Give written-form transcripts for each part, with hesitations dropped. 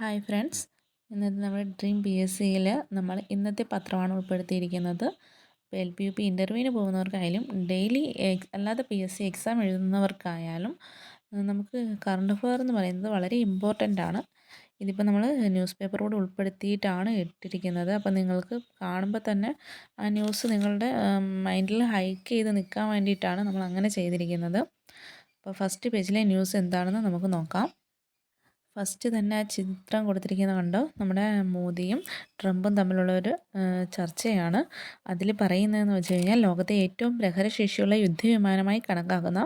Hi friends, ഇന്നത്തെ നമ്മുടെ dream P S സിയിൽ നമ്മൾ ഇന്നത്തെ പത്രമാണ് ഉൾപ്പെടുത്തിയിരിക്കുന്നത്. ഇപ്പോൾ LPUP ഇൻ്റർവ്യൂവിന് പോകുന്നവർക്കായാലും ഡെയിലി അല്ലാതെ PSC എക്സാം എഴുതുന്നവർക്കായാലും നമുക്ക് കറണ്ട് അഫെയർ എന്ന് പറയുന്നത് വളരെ ഇമ്പോർട്ടൻ്റ് ആണ്. ഇതിപ്പോൾ നമ്മൾ ന്യൂസ് പേപ്പറോട് ഉൾപ്പെടുത്തിയിട്ടാണ് ഇട്ടിരിക്കുന്നത്. അപ്പോൾ നിങ്ങൾക്ക് കാണുമ്പോൾ തന്നെ ആ ന്യൂസ് നിങ്ങളുടെ മൈൻഡിൽ ഹൈക്ക് ചെയ്ത് നിൽക്കാൻ വേണ്ടിയിട്ടാണ് നമ്മൾ അങ്ങനെ ചെയ്തിരിക്കുന്നത്. അപ്പോൾ ഫസ്റ്റ് പേജിലെ ന്യൂസ് എന്താണെന്ന് നമുക്ക് നോക്കാം. ഫസ്റ്റ് തന്നെ ആ ചിത്രം കൊടുത്തിരിക്കുന്നത് കണ്ടോ, നമ്മുടെ മോദിയും ട്രംപും തമ്മിലുള്ളൊരു ചർച്ചയാണ്. അതിൽ പറയുന്നതെന്ന് വെച്ച് കഴിഞ്ഞാൽ ലോകത്തെ ഏറ്റവും പ്രഹരശേഷിയുള്ള യുദ്ധവിമാനമായി കണക്കാക്കുന്ന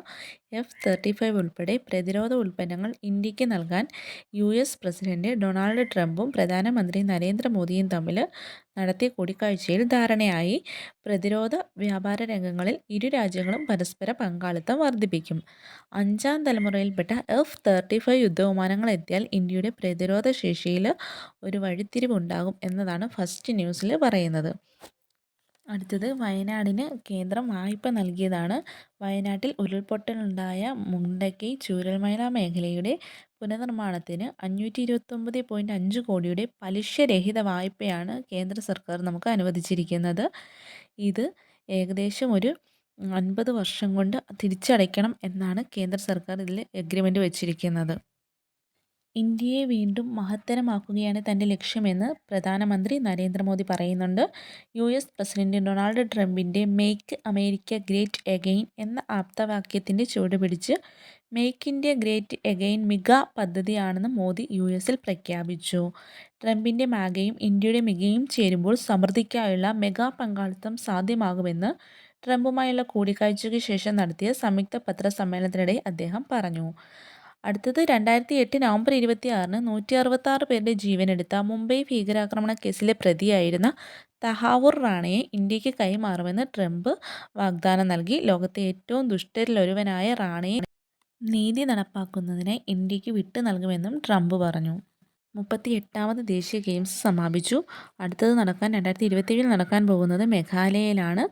F-35 ഉൾപ്പെടെ പ്രതിരോധ ഉൽപ്പന്നങ്ങൾ ഇന്ത്യക്ക് നൽകാൻ US പ്രസിഡന്റ് ഡൊണാൾഡ് ട്രംപും പ്രധാനമന്ത്രി നരേന്ദ്രമോദിയും തമ്മിൽ നടത്തിയ കൂടിക്കാഴ്ചയിൽ ധാരണയായി. പ്രതിരോധ വ്യാപാര രംഗങ്ങളിൽ ഇരു രാജ്യങ്ങളും പരസ്പര പങ്കാളിത്തം വർദ്ധിപ്പിക്കും. 5ാം തലമുറയിൽപ്പെട്ട F-35 യുദ്ധവിമാനങ്ങൾ എത്തിയാൽ ഇന്ത്യയുടെ പ്രതിരോധ ശേഷിയിൽ ഒരു വഴിത്തിരിവുണ്ടാകും എന്നതാണ് ഫസ്റ്റ് ന്യൂസിൽ പറയുന്നത്. അടുത്തത് വയനാടിന് കേന്ദ്രം വായ്പ നൽകിയതാണ്. വയനാട്ടിൽ ഉരുൾപൊട്ടലുണ്ടായ മുണ്ടക്കൈ ചൂരൽമല മേഖലയുടെ പുനർനിർമ്മാണത്തിന് 529.5 കോടിയുടെ പലിശരഹിത വായ്പയാണ് കേന്ദ്ര സർക്കാർ നമുക്ക് അനുവദിച്ചിരിക്കുന്നത്. ഇത് ഏകദേശം ഒരു 50 വർഷം കൊണ്ട് തിരിച്ചടയ്ക്കണം എന്നാണ് കേന്ദ്ര സർക്കാർ ഇതിൽ എഗ്രിമെൻ്റ് വെച്ചിരിക്കുന്നത്. ഇന്ത്യയെ വീണ്ടും മഹത്തരമാക്കുകയാണ് തൻ്റെ ലക്ഷ്യമെന്ന് പ്രധാനമന്ത്രി നരേന്ദ്രമോദി പറയുന്നുണ്ട്. US പ്രസിഡന്റ് ഡൊണാൾഡ് ട്രംപിൻ്റെ മേക്ക് അമേരിക്ക ഗ്രേറ്റ് എഗെയിൻ എന്ന ആപ്തവാക്യത്തിൻ്റെ ചുവടുപിടിച്ച് make India great again മിഗ പദ്ധതിയാണെന്ന് Modi USൽ പ്രഖ്യാപിച്ചു. ട്രംപിൻ്റെ മാഗയും ഇന്ത്യയുടെ മിഗയും ചേരുമ്പോൾ സമൃദ്ധിക്കായുള്ള മെഗാ പങ്കാളിത്തം സാധ്യമാകുമെന്ന് ട്രംപുമായുള്ള കൂടിക്കാഴ്ചയ്ക്ക് ശേഷം നടത്തിയ സംയുക്ത പത്രസമ്മേളനത്തിനിടെ അദ്ദേഹം പറഞ്ഞു. അടുത്തത് 2008 നവംബർ 26-ന് 166 പേരുടെ ജീവനെടുത്ത മുംബൈ ഭീകരാക്രമണ കേസിലെ പ്രതിയായിരുന്ന തഹാവൂർ റാണയെ ഇന്ത്യക്ക് കൈമാറുമെന്ന് ട്രംപ് വാഗ്ദാനം നൽകി. ലോകത്തെ ഏറ്റവും ദുഷ്ടരിലൊരുവനായ റാണയെ നീതി നടപ്പാക്കുന്നതിന് ഇന്ത്യക്ക് വിട്ടു നൽകുമെന്നും ട്രംപ് പറഞ്ഞു. 38ാമത് ദേശീയ ഗെയിംസ് സമാപിച്ചു. അടുത്തത് 2027 നടക്കാൻ പോകുന്നത് മേഘാലയയിലാണ്.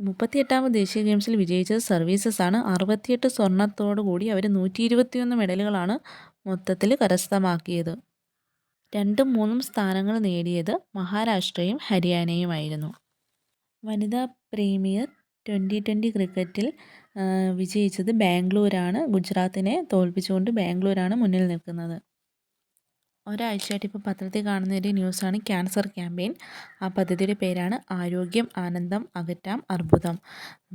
38ാമത് ദേശീയ ഗെയിംസിൽ വിജയിച്ചത് സർവീസസ് ആണ്. 68 സ്വർണത്തോടു കൂടി അവർ 121 മെഡലുകളാണ് മൊത്തത്തിൽ കരസ്ഥമാക്കിയത്. 2ഉം 3ഉം സ്ഥാനങ്ങൾ നേടിയത് മഹാരാഷ്ട്രയും ഹരിയാനയുമായിരുന്നു. വനിതാ പ്രീമിയർ 2020 ക്രിക്കറ്റിൽ വിജയിച്ചത് ബാംഗ്ലൂരാണ്. ഗുജറാത്തിനെ തോൽപ്പിച്ചുകൊണ്ട് ബാംഗ്ലൂരാണ് മുന്നിൽ നിൽക്കുന്നത്. ഒരാഴ്ചയായിട്ട് ഇപ്പോൾ പത്രത്തിൽ കാണുന്ന ഒരു ന്യൂസാണ് ക്യാൻസർ ക്യാമ്പയിൻ. ആ പദ്ധതിയുടെ പേരാണ് ആരോഗ്യം ആനന്ദം അകറ്റാം അർബുദം.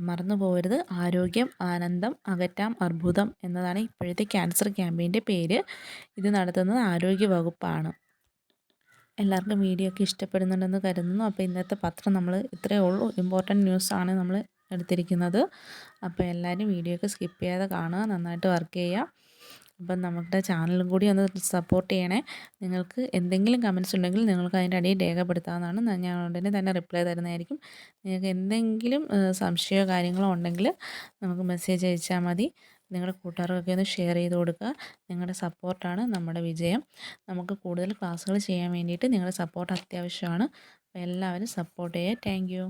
മറന്നു പോകരുത്, ആരോഗ്യം ആനന്ദം അകറ്റാം അർബുദം എന്നതാണ് ഇപ്പോഴത്തെ ക്യാൻസർ ക്യാമ്പയിൻ്റെ പേര്. ഇത് നടത്തുന്നത് ആരോഗ്യ വകുപ്പാണ്. എല്ലാവർക്കും വീഡിയോ ഒക്കെ ഇഷ്ടപ്പെടുന്നുണ്ടെന്ന് കരുതുന്നു. അപ്പോൾ ഇന്നത്തെ പത്രം നമ്മൾ ഇത്രയേ ഉള്ളൂ. ഇമ്പോർട്ടൻറ്റ് ന്യൂസാണ് നമ്മൾ എടുത്തിരിക്കുന്നത്. അപ്പോൾ എല്ലാവരും വീഡിയോ ഒക്കെ സ്കിപ്പ് ചെയ്യാതെ കാണുക, നന്നായിട്ട് വർക്ക് ചെയ്യുക. അപ്പം നമ്മുടെ ചാനലും കൂടി ഒന്ന് സപ്പോർട്ട് ചെയ്യണേ. നിങ്ങൾക്ക് എന്തെങ്കിലും കമൻസ് ഉണ്ടെങ്കിൽ നിങ്ങൾക്ക് അതിൻ്റെ അടിയിൽ രേഖപ്പെടുത്താവുന്നതാണ്. ഞാൻ ഉടനെ തന്നെ റിപ്ലൈ തരുന്നതായിരിക്കും. നിങ്ങൾക്ക് എന്തെങ്കിലും സംശയമോ കാര്യങ്ങളോ ഉണ്ടെങ്കിൽ നമുക്ക് മെസ്സേജ് അയച്ചാൽ മതി. നിങ്ങളുടെ കൂട്ടുകാർക്കൊക്കെ ഒന്ന് ഷെയർ ചെയ്ത് കൊടുക്കുക. നിങ്ങളുടെ സപ്പോർട്ടാണ് നമ്മുടെ വിജയം. നമുക്ക് കൂടുതൽ ക്ലാസ്സുകൾ ചെയ്യാൻ വേണ്ടിയിട്ട് നിങ്ങളുടെ സപ്പോർട്ട് അത്യാവശ്യമാണ്. അപ്പോൾ എല്ലാവരും സപ്പോർട്ട് ചെയ്യുക. Thank you.